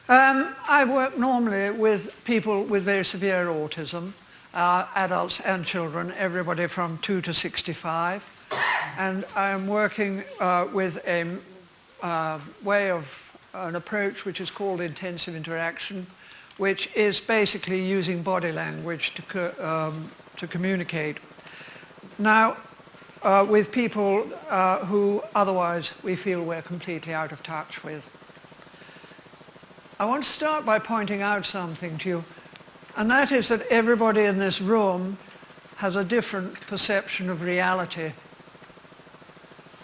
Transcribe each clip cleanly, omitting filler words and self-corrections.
I work normally with people with very severe autism, adults and children, everybody from 2 to 65. And I'm working with a an approach which is called intensive interaction, which is basically using body language to communicate. Now, with people who otherwise we feel we're completely out of touch with. I want to start by pointing out something to you, and that is that everybody in this room has a different perception of reality.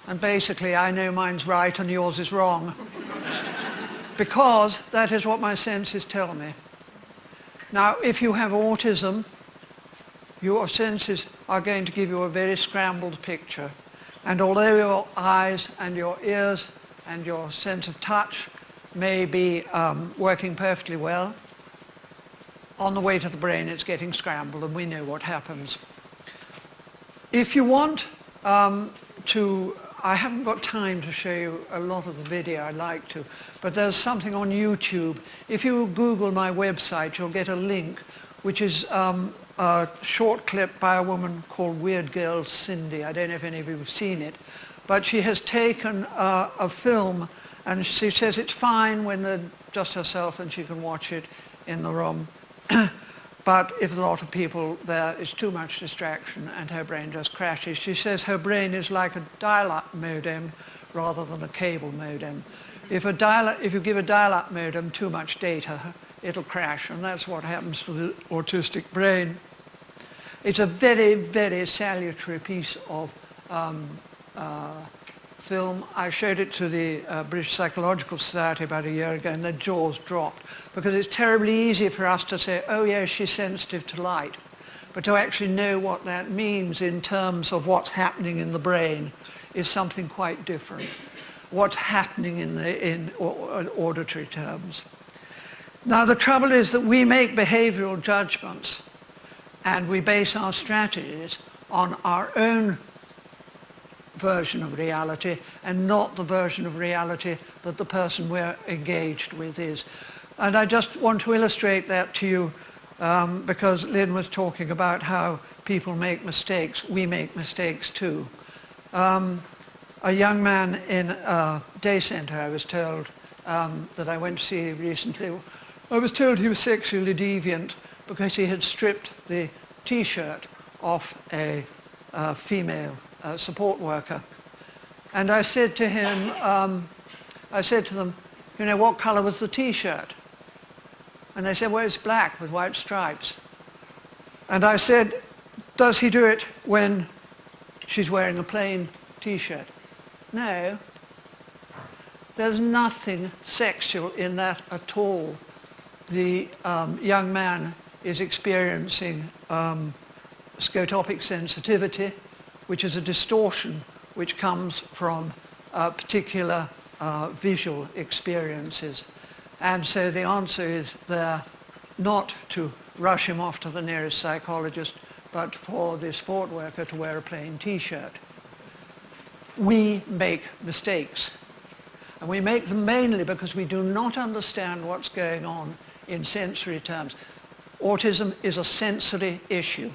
And basically, I know mine's right and yours is wrong, because that is what my senses tell me. Now, if you have autism, your senses are going to give you a very scrambled picture. And although your eyes and your ears and your sense of touch may be working perfectly well, on the way to the brain it's getting scrambled, and we know what happens. If you want I haven't got time to show you a lot of the video, I'd like to, but there's something on YouTube. If you Google my website, you'll get a link, which is a short clip by a woman called Weird Girl Cindy. I don't know if any of you have seen it, but she has taken a film, and she says it's fine when they're just herself and she can watch it in the room. But if a lot of people there, it's too much distraction and her brain just crashes. She says her brain is like a dial-up modem rather than a cable modem. If you give a dial-up modem too much data, it'll crash, and that's what happens to the autistic brain. It's a very, very salutary piece of film. I showed it to the British Psychological Society about a year ago, and their jaws dropped, because it's terribly easy for us to say, oh yes, she's sensitive to light, but to actually know what that means in terms of what's happening in the brain is something quite different. What's happening in auditory terms. Now, the trouble is that we make behavioral judgments, and we base our strategies on our own version of reality and not the version of reality that the person we're engaged with is. And I just want to illustrate that to you because Lynn was talking about how people make mistakes. We make mistakes too. A young man in a day centre, I was told, that I went to see recently, I was told he was sexually deviant because he had stripped the T-shirt off a female support worker. And I said to him, I said to them, you know, what colour was the T-shirt? And they said, well, it's black with white stripes. And I said, does he do it when she's wearing a plain T-shirt? No. There's nothing sexual in that at all. The young man is experiencing scotopic sensitivity, which is a distortion which comes from particular visual experiences. And so the answer is there not to rush him off to the nearest psychologist, but for the sport worker to wear a plain T-shirt. We make mistakes. And we make them mainly because we do not understand what's going on in sensory terms. Autism is a sensory issue.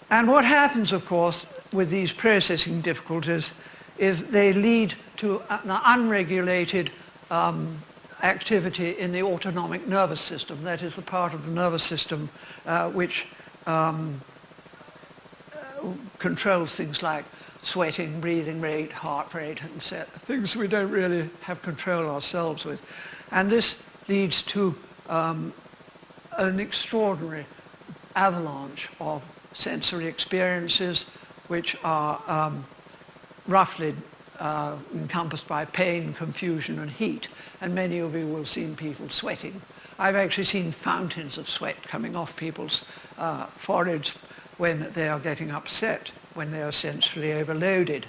And what happens, of course, with these processing difficulties is they lead to an unregulated activity in the autonomic nervous system. That is the part of the nervous system which controls things like sweating, breathing rate, heart rate, and things we don't really have control ourselves with. And this leads to an extraordinary avalanche of sensory experiences which are roughly encompassed by pain, confusion and heat. And many of you will have seen people sweating. I've actually seen fountains of sweat coming off people's foreheads when they are getting upset, when they are sensorily overloaded.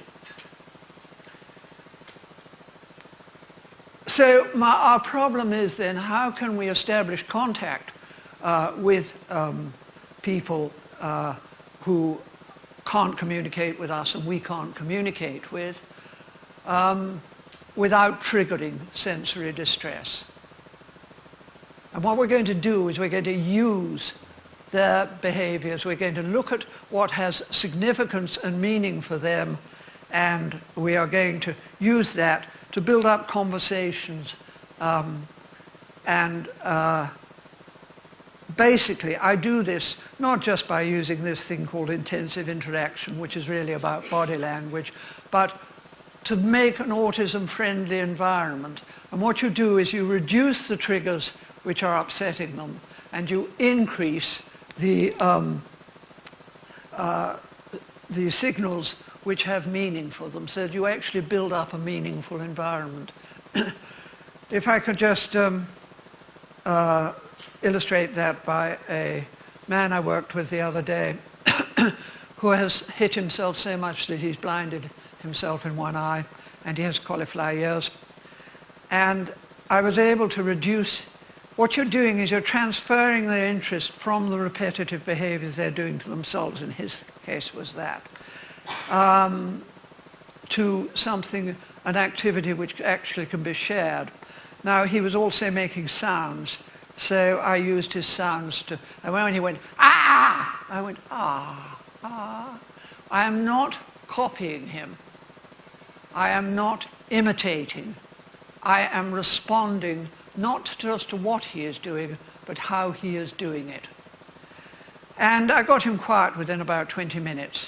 So our problem is then, how can we establish contact with people who can't communicate with us and we can't communicate with? without triggering sensory distress. And what we're going to do is we're going to use their behaviors. We're going to look at what has significance and meaning for them, and we are going to use that to build up conversations. Basically, I do this not just by using this thing called intensive interaction, which is really about body language, but to make an autism-friendly environment. And what you do is you reduce the triggers which are upsetting them, and you increase the signals which have meaning for them, so that you actually build up a meaningful environment. If I could just illustrate that by a man I worked with the other day who has hit himself so much that he's blinded himself in one eye, and he has cauliflower ears. And I was able to reduce. What you're doing is you're transferring their interest from the repetitive behaviors they're doing to themselves, in his case was that, to something, an activity which actually can be shared. Now, he was also making sounds, so I used his sounds to, and when he went, ah, I went, ah, ah. I am not copying him. I am not imitating. I am responding not just to what he is doing, but how he is doing it. And I got him quiet within about 20 minutes.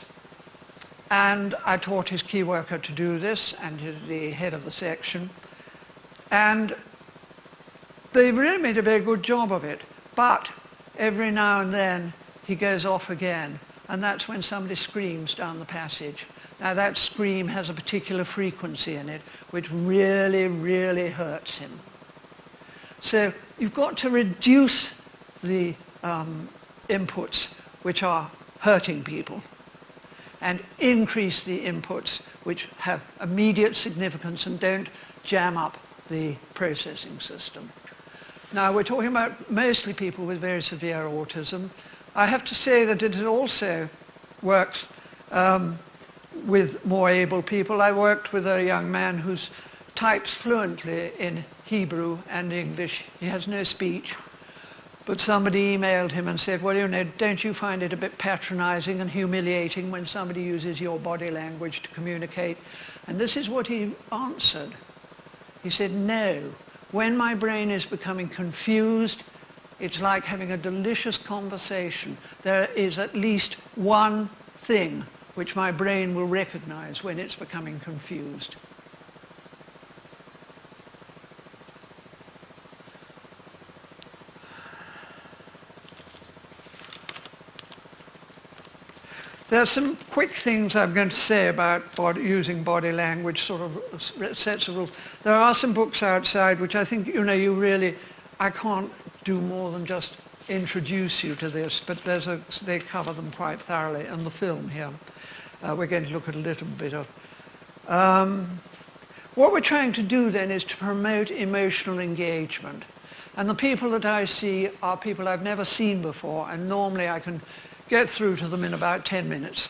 And I taught his key worker to do this, and the head of the section. And they really made a very good job of it. But every now and then he goes off again, and that's when somebody screams down the passage. Now that scream has a particular frequency in it which really, really hurts him. So you've got to reduce the inputs which are hurting people and increase the inputs which have immediate significance and don't jam up the processing system. Now, we're talking about mostly people with very severe autism. I have to say that it also works with more able people. I worked with a young man who types fluently in Hebrew and English. He has no speech. But somebody emailed him and said, well, you know, don't you find it a bit patronizing and humiliating when somebody uses your body language to communicate? And this is what he answered. He said, no. When my brain is becoming confused, it's like having a delicious conversation. There is at least one thing which my brain will recognize when it's becoming confused. There are some quick things I'm going to say about using body language, sort of sets of rules. There are some books outside which I think, you know, I can't do more than just introduce you to this, but they cover them quite thoroughly in the film here. We're going to look at a little bit of. What we're trying to do then is to promote emotional engagement. And the people that I see are people I've never seen before, and normally I can get through to them in about 10 minutes.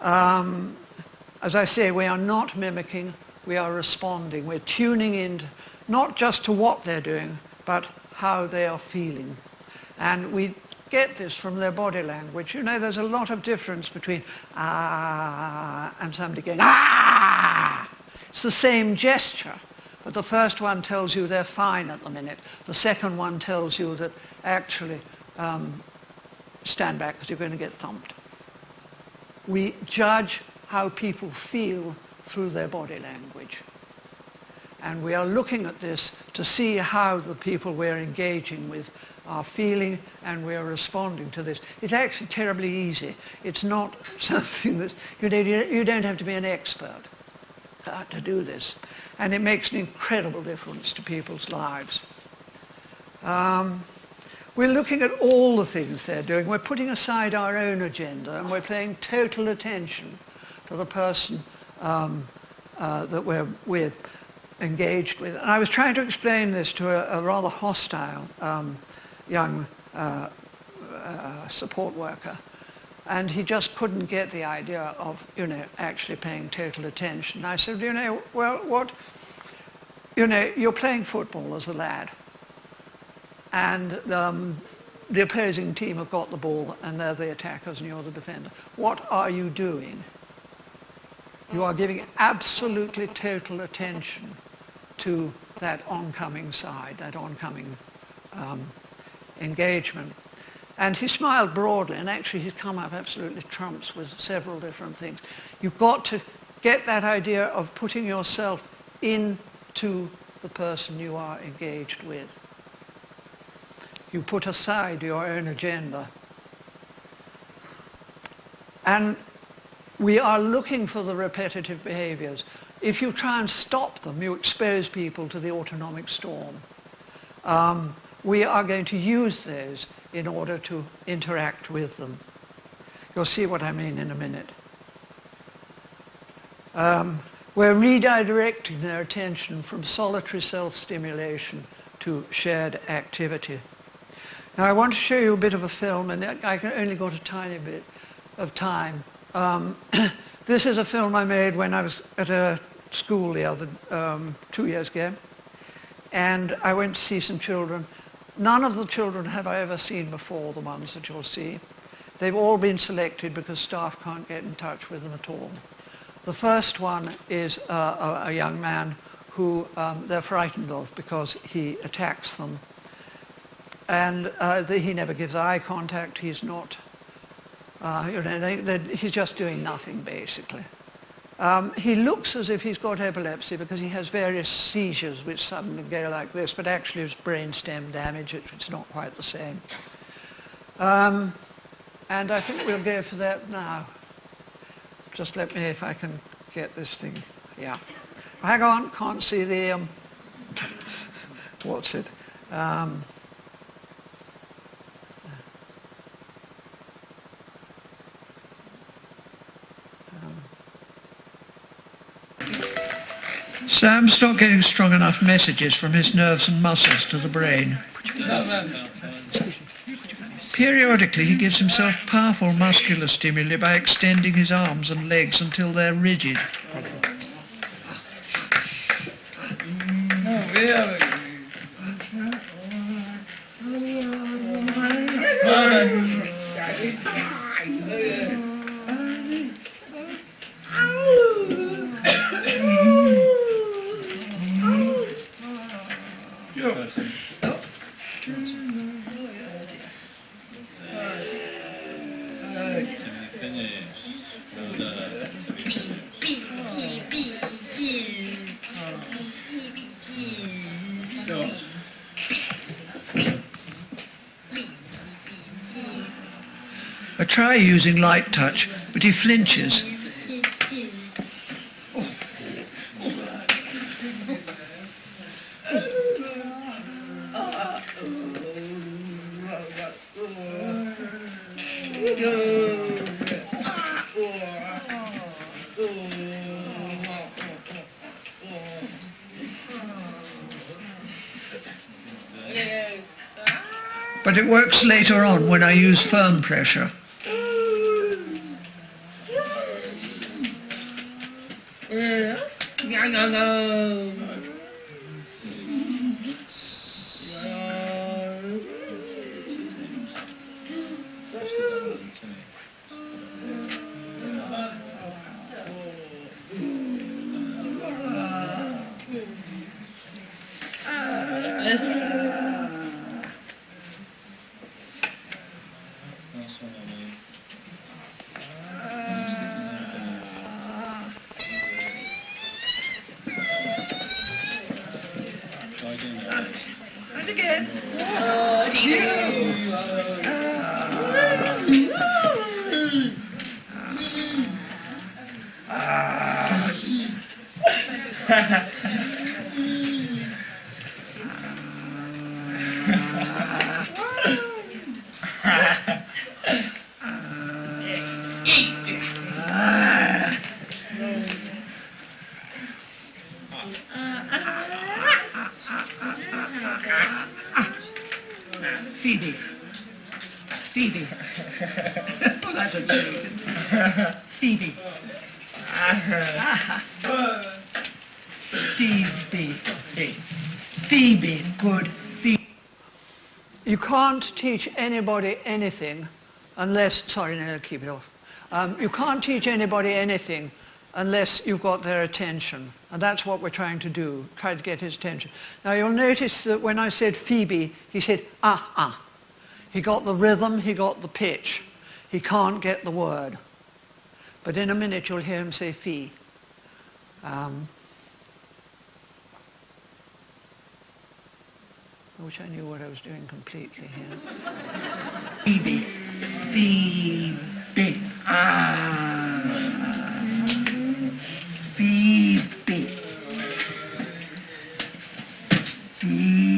As I say, we are not mimicking, we are responding. We're tuning in not just to what they're doing, but how they are feeling. And we get this from their body language. You know, there's a lot of difference between ah and somebody going ah. It's the same gesture, but the first one tells you they're fine at the minute. The second one tells you that actually stand back because you're going to get thumped. We judge how people feel through their body language. And we are looking at this to see how the people we're engaging with are feeling, and we're responding to this. It's actually terribly easy. It's not something that, you don't have to be an expert to do this. And it makes an incredible difference to people's lives. We're looking at all the things they're doing. We're putting aside our own agenda, and we're paying total attention to the person that we're engaged with. And I was trying to explain this to a rather hostile young support worker And he just couldn't get the idea of, actually paying total attention. I said, well, you're playing football as a lad. And the opposing team have got the ball and they're the attackers and you're the defender. What are you doing? You are giving absolutely total attention to that oncoming side, that oncoming engagement. And he smiled broadly, and actually he's come up absolutely trumps with several different things. You've got to get that idea of putting yourself into the person you are engaged with. You put aside your own agenda. And we are looking for the repetitive behaviors. If you try and stop them, you expose people to the autonomic storm. We are going to use those in order to interact with them. You'll see what I mean in a minute. We're redirecting their attention from solitary self-stimulation to shared activity. Now I want to show you a bit of a film, and I only got a tiny bit of time. This is a film I made when I was at a school the other 2 years ago, and I went to see some children. None of the children have I ever seen before, the ones that you'll see. They've all been selected because staff can't get in touch with them at all. The first one is a young man who they're frightened of because he attacks them. And he never gives eye contact. He's not, he's just doing nothing, basically. He looks as if he's got epilepsy because he has various seizures which suddenly go like this, but actually it's brainstem damage. It's not quite the same. And I think we'll go for that now. Just let me, if I can get this thing. Yeah. Hang on, can't see the, what's it? Sam's not getting strong enough messages from his nerves and muscles to the brain. Periodically he gives himself powerful muscular stimuli by extending his arms and legs until they're rigid. I try using light touch, but he flinches. But it works later on when I use firm pressure. And again. Phoebe. Phoebe. I don't know. Phoebe. Phoebe. Phoebe. Good. Phoebe. You can't teach anybody anything unless... Sorry, no, keep it off. You can't teach anybody anything unless you've got their attention. And that's what we're trying to do, try to get his attention. Now, you'll notice that when I said Phoebe, he said, ah, ah. He got the rhythm, he got the pitch. He can't get the word. But in a minute, you'll hear him say fee. I wish I knew what I was doing completely here. Phoebe. Phoebe. Ah. Phoebe. Phoebe. Phoebe.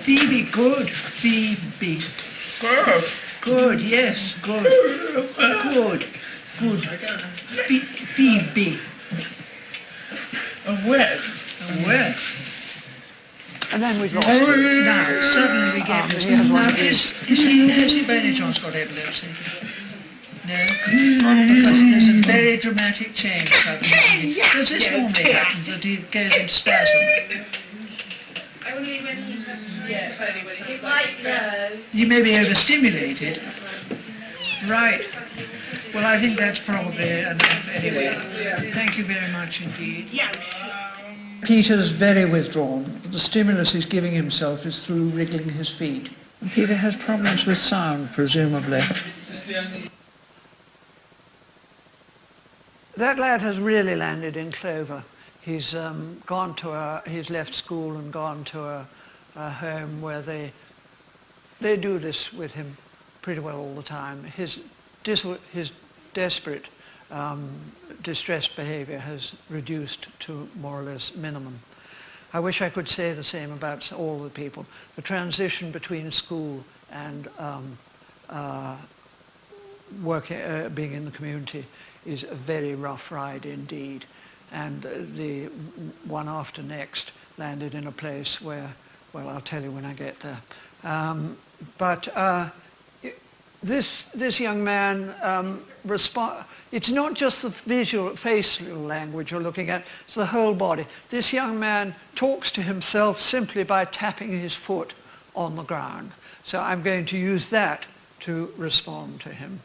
Phoebe, good. Phoebe. Good. Good, yes, good. Good. Good. Phoebe. And where? And where? And then we've lost it. Now, suddenly we get this. Now, has he by any chance got epilepsy? No? Because there's a very dramatic change suddenly. Does this normally happen, that he goes into spasm? Only when he's... Yeah, only when he's... He might know. He may be overstimulated. Right. Well, I think that's probably enough anyway. Thank you very much indeed. Yeah. Peter's very withdrawn. The stimulus he's giving himself is through wriggling his feet. And Peter has problems with sound, presumably. That lad has really landed in clover. He's gone to he's left school and gone to a home where they do this with him pretty well all the time. His desperate, distressed behavior has reduced to more or less minimum. I wish I could say the same about all the people. The transition between school and being in the community is a very rough ride indeed. And the one after next landed in a place where, well, I'll tell you when I get there. This young man it's not just the facial language you're looking at, it's the whole body. This young man talks to himself simply by tapping his foot on the ground. So I'm going to use that to respond to him.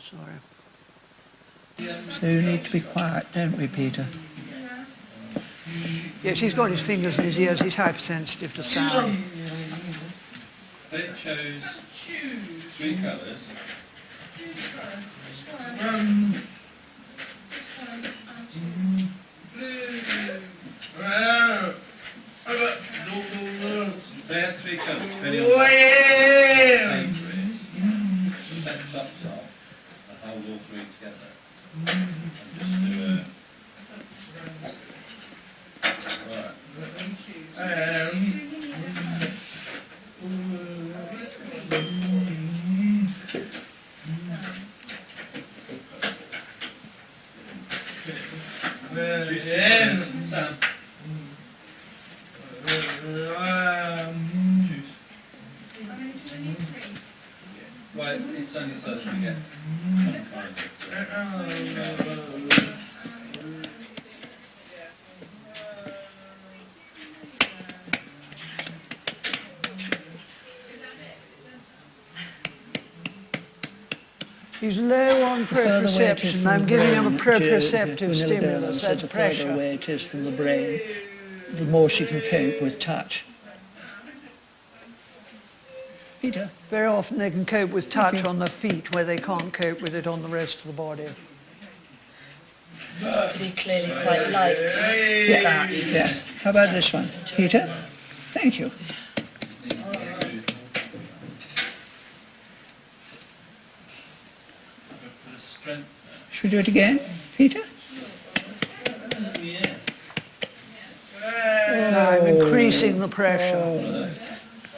Sorry. So you need to be quiet, don't we, Peter? Yes, he's got his fingers in his ears. He's hypersensitive to sound. They chose 3 colours. They're 3 colours. Set tops off and hold all 3 together. And just do a... Sam. Well, it's only so that we get some kind of... He's low on proprioception. I'm giving him a proprioceptive stimulus, that's pressure. The further away it is from the brain, the more she can cope with touch. Peter? Very often they can cope with touch on the feet where they can't cope with it on the rest of the body. But he clearly quite likes that. Yeah. How about this one? Peter? Thank you. we do it again, Peter? Yeah. Now I'm increasing the pressure.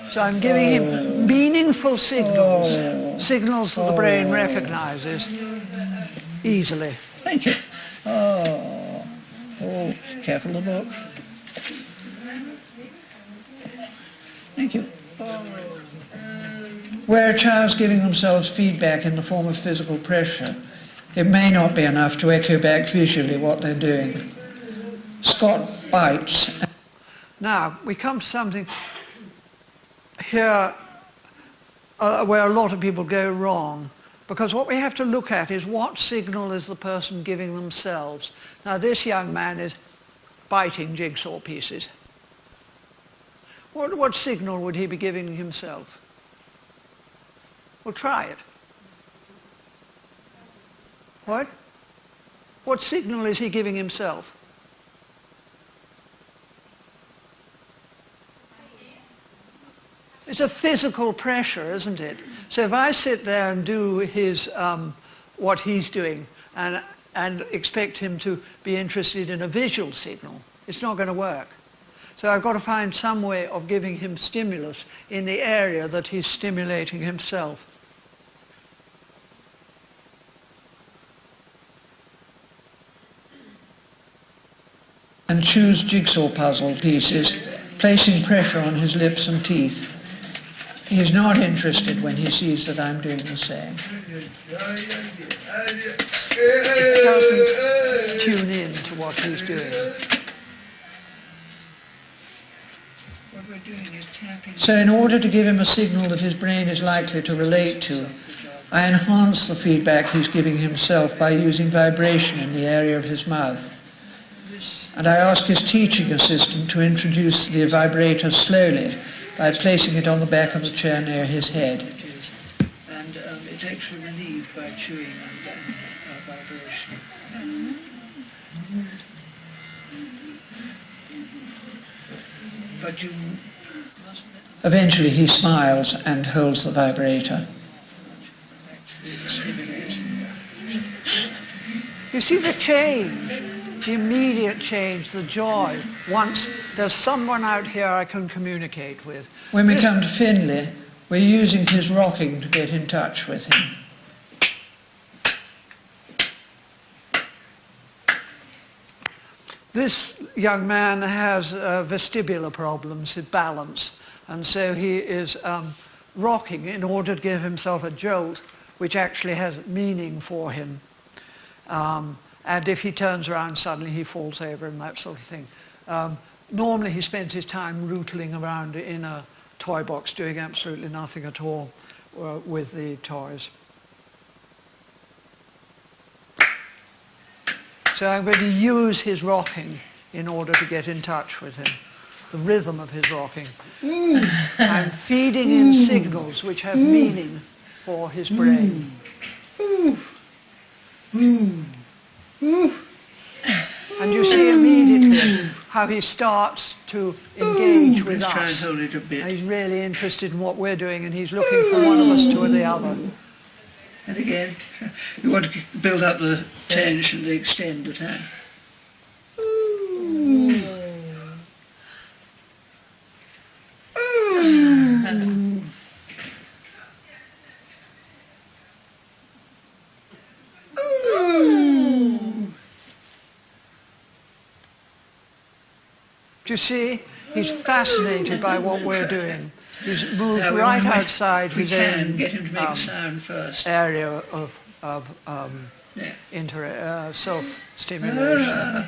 So I'm giving him meaningful signals, signals that the brain recognizes easily. Thank you. Oh, careful of the book. Thank you. Where a child's giving themselves feedback in the form of physical pressure, it may not be enough to echo back visually what they're doing. Scott bites. Now, we come to something here where a lot of people go wrong, because what we have to look at is what signal is the person giving themselves. Now, this young man is biting jigsaw pieces. What signal would he be giving himself? Well, try it. What? What signal is he giving himself? It's a physical pressure, isn't it? So if I sit there and do his, what he's doing and expect him to be interested in a visual signal, it's not going to work. So I've got to find some way of giving him stimulus in the area that he's stimulating himself. And choose jigsaw puzzle pieces, placing pressure on his lips and teeth. He's not interested when he sees that I'm doing the same. It doesn't tune in to what he's doing. What we're doing is tapping. So in order to give him a signal that his brain is likely to relate to, I enhance the feedback he's giving himself by using vibration in the area of his mouth. And I ask his teaching assistant to introduce the vibrator slowly by placing it on the back of the chair near his head. And it's actually relieved by chewing and vibration. But you mustn't... Eventually he smiles and holds the vibrator. You see the change, the immediate change, the joy. Once there's someone out here I can communicate with. When we come to Finley, we're using his rocking to get in touch with him. This young man has vestibular problems, his balance, and so he is rocking in order to give himself a jolt which actually has meaning for him. And if he turns around suddenly he falls over and that sort of thing. Normally he spends his time rootling around in a toy box doing absolutely nothing at all with the toys. So I'm going to use his rocking in order to get in touch with him, the rhythm of his rocking. I'm feeding in signals which have meaning for his brain. And you see immediately how he starts to engage with us. Try and hold it a bit. And he's really interested in what we're doing, and he's looking from one of us to the other. And again, you want to build up the tension to extend the time. Do you see? He's fascinated by what we're doing. He's moved right outside his own get him to make sound first. area of self-stimulation.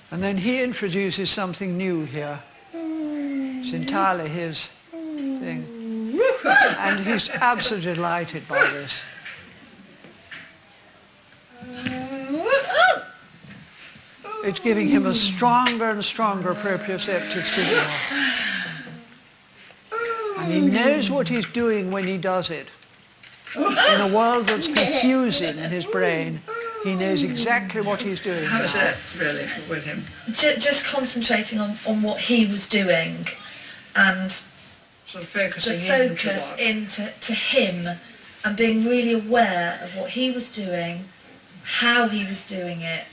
And then he introduces something new here. It's entirely his thing. And he's absolutely delighted by this. It's giving him a stronger and stronger proprioceptive signal. And he knows what he's doing when he does it. in a world that's confusing in his brain, he knows exactly what he's doing. How is that really with him? Just concentrating on what he was doing, and Sort of focusing the focus into him, and being really aware of what he was doing, how he was doing it,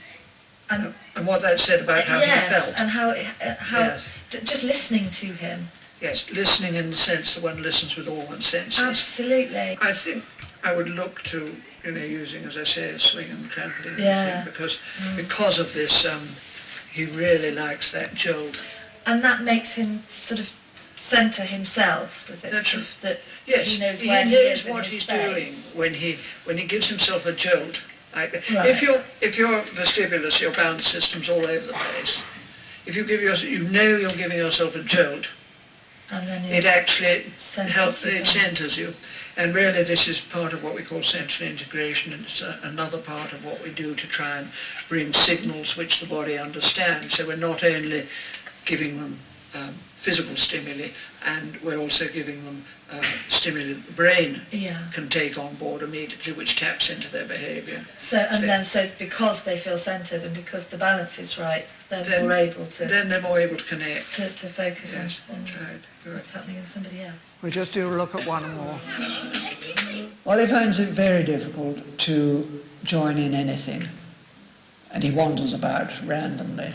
and what that said about how he felt. And how Yes. just listening to him. Yes, listening in the sense that one listens with all one's senses. Absolutely. I think I would look to, using, as I say, a swing and trampoline, Yeah. because of this, he really likes that jolt. And that makes him sort of centre himself, does it? That's sort of that Yes, he knows he where knows he is what in his he's space. doing when he gives himself a jolt. Like Right. if your vestibulus, your balance system's all over the place. If you give you're giving yourself a jolt, And then it actually centres you. It centres you. And really this is part of what we call central integration, and it's another part of what we do to try and bring signals which the body understands. So we're not only giving them physical stimuli, and we're also giving them stimuli that the brain can take on board immediately, which taps into their behaviour. So because they feel centred and because the balance is right, they're more able to. Then they're more able to connect. To focus Yes, on that's right. what's happening in somebody else. We just do look at one more. Well, he finds it very difficult to join in anything, and he wanders about randomly.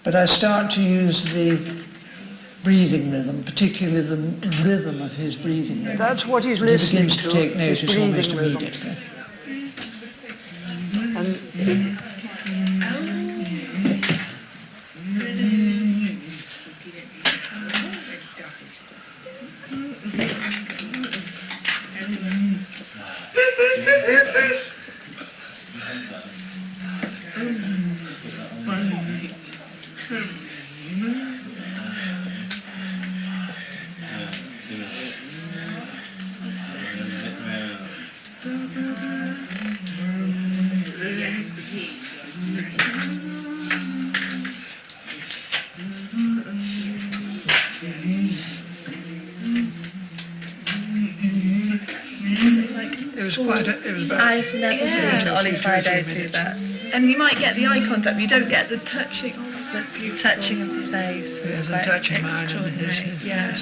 But I start to use the breathing rhythm, particularly the rhythm of his breathing rhythm. That's what he's listening to. He begins to take his notice almost breathing rhythm. immediately. And I've never seen Ollie Friday do that. And you might get the eye contact, but you don't get the touching. The touching of the face was Yes, quite touching mine and extraordinary. his, Yeah.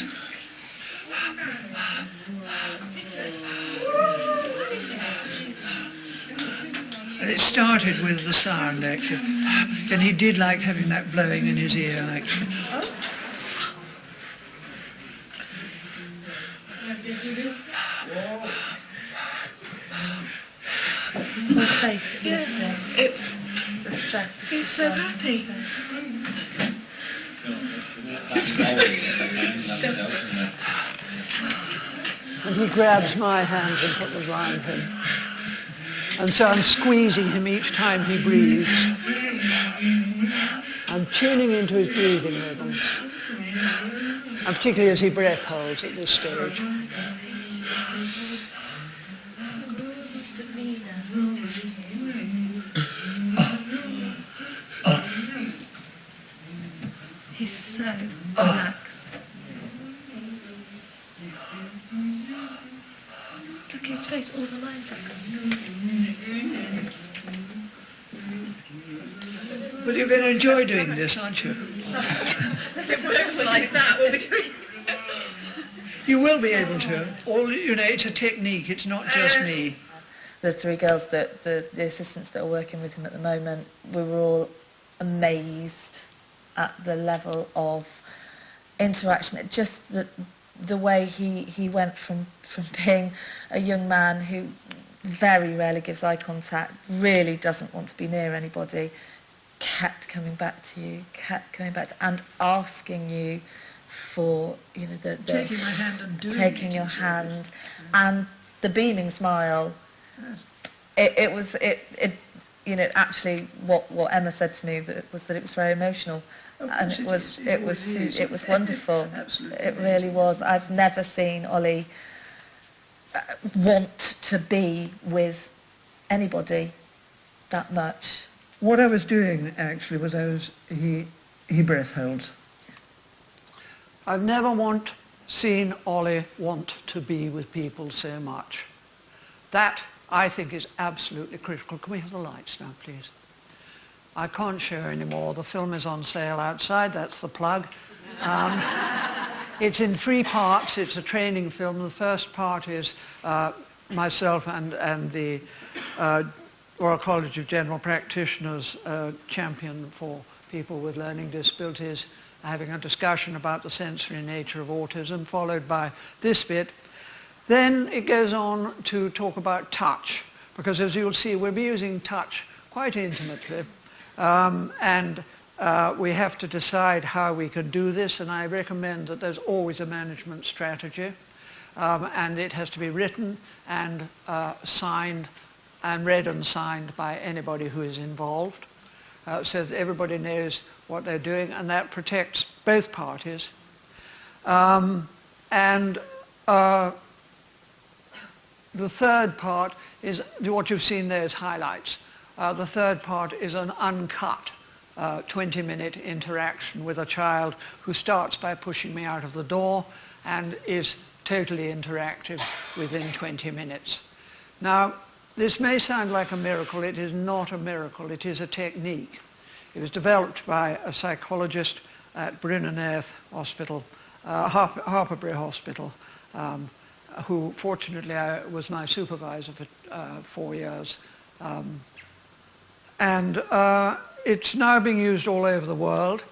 And it started with the sound, actually. And he did like having that blowing in his ear, actually. His whole face is lifting. It's The stress. he's so happy. And he grabs my hands and puts them around him. And so I'm squeezing him each time he breathes. I'm tuning into his breathing rhythm. And particularly as he breath holds at this stage. He's so relaxed. Look at his face, all the lines are Well, you're going to enjoy doing this, aren't you? If it works like that, we'll be You will be able to. It's a technique, it's not just me. The three girls, the assistants that are working with him at the moment, we were all amazed at the level of interaction. Just the way he went from being a young man who very rarely gives eye contact, really doesn't want to be near anybody, kept coming back to you, and asking you for, Taking my hand and doing taking it. your hand, and the beaming smile. you know, actually what Emma said to me was that it was very emotional, and it was wonderful. It really was. I've never seen Ollie want to be with anybody that much. What I was doing actually was he breath holds. I've never seen Ollie want to be with people so much. That, I think, is absolutely critical. Can we have the lights now, please? I can't show anymore. The film is on sale outside. That's the plug. It's in 3 parts. It's a training film. The first part is myself and the Royal College of General Practitioners champion for people with learning disabilities, having a discussion about the sensory nature of autism, followed by this bit. Then it goes on to talk about touch, because as you'll see, we'll be using touch quite intimately, and we have to decide how we can do this, and I recommend that there's always a management strategy, and it has to be written and signed and read and signed by anybody who is involved, so that everybody knows what they're doing, and that protects both parties. The third part is what you've seen there as highlights. The third part is an uncut 20-minute interaction with a child who starts by pushing me out of the door and is totally interactive within 20 minutes. Now, this may sound like a miracle. It is not a miracle. It is a technique. It was developed by a psychologist at Bryn and Airth Hospital, Harperbury Hospital, who fortunately was my supervisor for 4 years. It's now being used all over the world.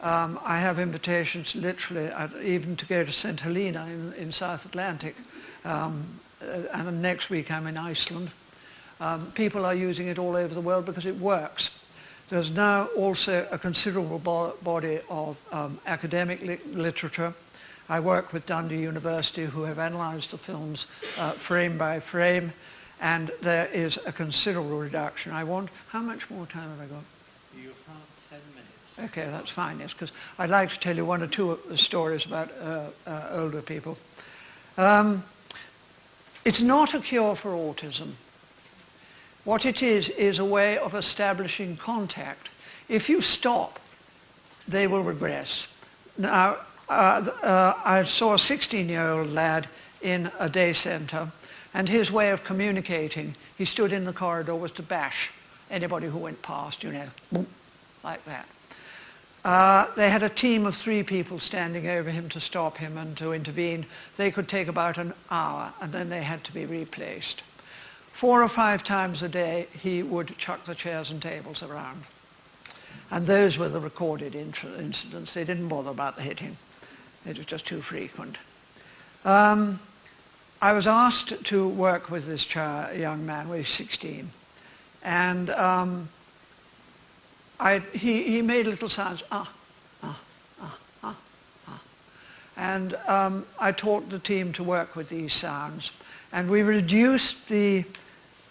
I have invitations literally even to go to St. Helena in South Atlantic, and next week I'm in Iceland. People are using it all over the world because it works. There's now also a considerable body of academic literature. I work with Dundee University, who have analysed the films frame by frame, and there is a considerable reduction. How much more time have I got? You have 10 minutes. Okay, that's fine, yes, because I'd like to tell you 1 or 2 stories about older people. It's not a cure for autism. What it is a way of establishing contact. If you stop, they will regress. Now, I saw a 16-year-old lad in a day centre, and his way of communicating, he stood in the corridor, was to bash anybody who went past, you know, boom, like that. They had a team of 3 people standing over him to stop him and to intervene. They could take about an hour, and then they had to be replaced. 4 or 5 times a day, he would chuck the chairs and tables around. And those were the recorded incidents. They didn't bother about the hitting. It was just too frequent. I was asked to work with this young man when he was 16. And he made little sounds, And I taught the team to work with these sounds. And we reduced the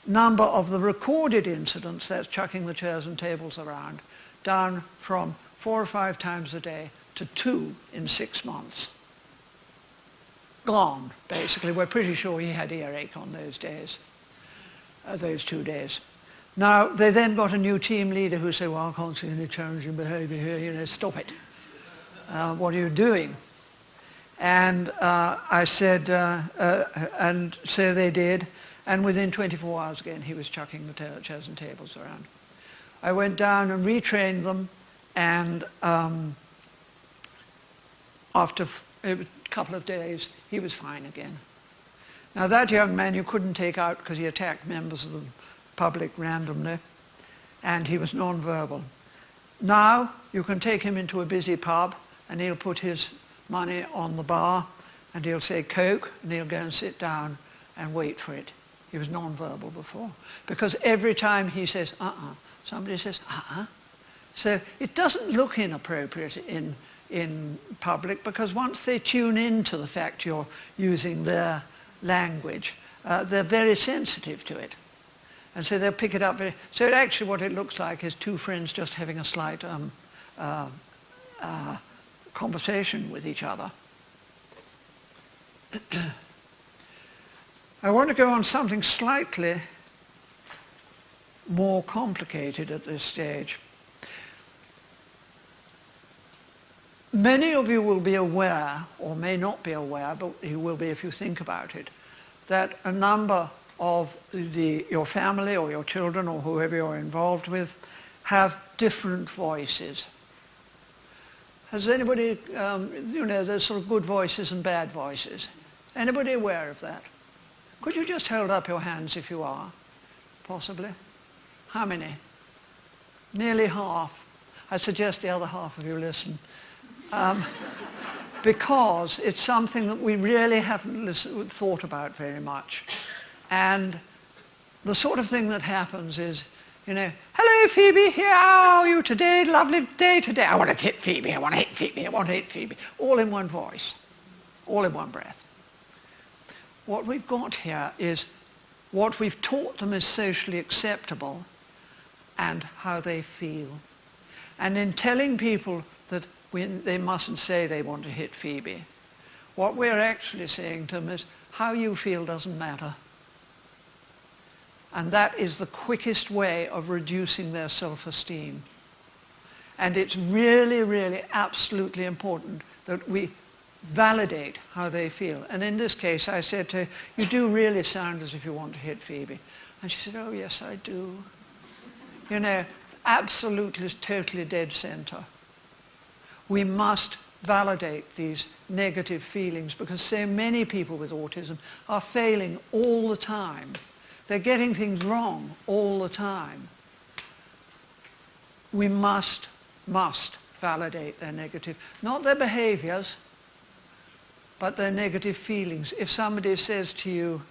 number of the recorded incidents, that's chucking the chairs and tables around, down from 4 or 5 times a day to 2 in 6 months. Gone, basically. We're pretty sure he had earache on those days, those 2 days. Now, they then got a new team leader who said, well, I can't see any challenging behaviour here, you know, stop it. What are you doing? And I said, and so they did, and within 24 hours again, he was chucking the chairs and tables around. I went down and retrained them, and after a couple of days, he was fine again. Now, that young man you couldn't take out because he attacked members of the public randomly, and he was non-verbal. Now, you can take him into a busy pub, and he'll put his money on the bar, and he'll say Coke, and he'll go and sit down and wait for it. He was non-verbal before. Because every time he says, somebody says, So it doesn't look inappropriate in public, because once they tune into the fact you're using their language, they're very sensitive to it. And so they'll pick it up. So actually what it looks like is two friends just having a slight conversation with each other. I want to go on something slightly more complicated at this stage. Many of you will be aware, or may not be aware, but you will be if you think about it, that a number of your family or your children or whoever you're involved with have different voices. Has anybody, there's sort of good voices and bad voices. Anybody aware of that? Could you just hold up your hands if you are, possibly? How many? Nearly half. I suggest the other half of you listen. Because it's something that we really haven't thought about very much. And the sort of thing that happens is, hello Phoebe, how are you today? Lovely day today. I want to hit Phoebe, I want to hit Phoebe, I want to hit Phoebe. All in one voice, all in one breath. What we've got here is what we've taught them is socially acceptable and how they feel. And in telling people that they mustn't say they want to hit Phoebe, what we're actually saying to them is how you feel doesn't matter. And that is the quickest way of reducing their self-esteem. And it's really, really absolutely important that we validate how they feel. And in this case, I said to her, you do really sound as if you want to hit Phoebe. And she said, oh, yes, I do. Absolutely, totally dead center. We must validate these negative feelings because so many people with autism are failing all the time. They're getting things wrong all the time. We must validate their negative, not their behaviors, but their negative feelings. If somebody says to you,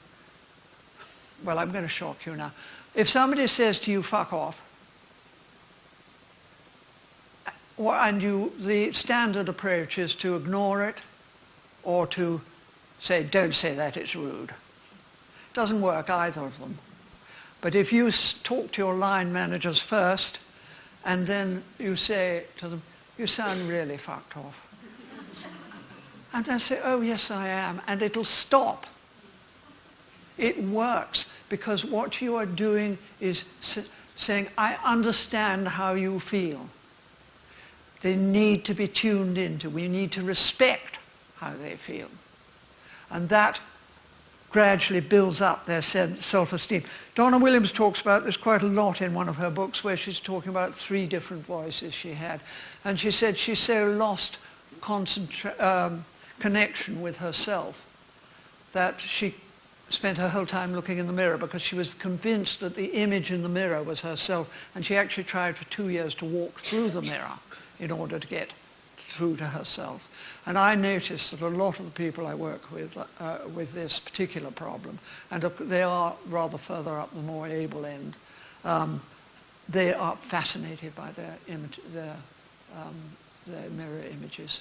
well, I'm going to shock you now. If somebody says to you, fuck off, and the standard approach is to ignore it or to say, don't say that, it's rude. It doesn't work, either of them. But if you talk to your line managers first and then you say to them, you sound really fucked off. And they say, oh, yes, I am. And it'll stop. It works because what you are doing is saying, I understand how you feel. They need to be tuned into. We need to respect how they feel. And that gradually builds up their self-esteem. Donna Williams talks about this quite a lot in one of her books where she's talking about 3 different voices she had. And she said she so lost connection with herself that she spent her whole time looking in the mirror because she was convinced that the image in the mirror was herself. And she actually tried for 2 years to walk through the mirror in order to get through to herself. And I noticed that a lot of the people I work with this particular problem, and they are rather further up the more able end, they are fascinated by their mirror images.